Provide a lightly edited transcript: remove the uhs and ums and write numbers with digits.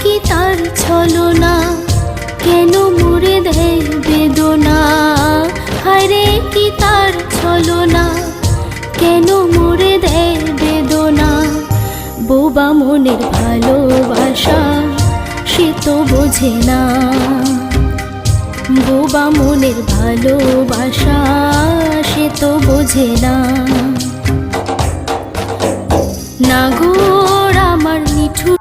কি তার ছলনা, কেন মুড়ে দেয় বেদনা। হায়রে কি তার ছলনা, কেন মুড়ে দেয় বেদনা। বোবা মনের ভালোবাসা সে তো বোঝে না, বোবা মনের ভালোবাসা সে তো বোঝে না। নাগর আমার নিঠুর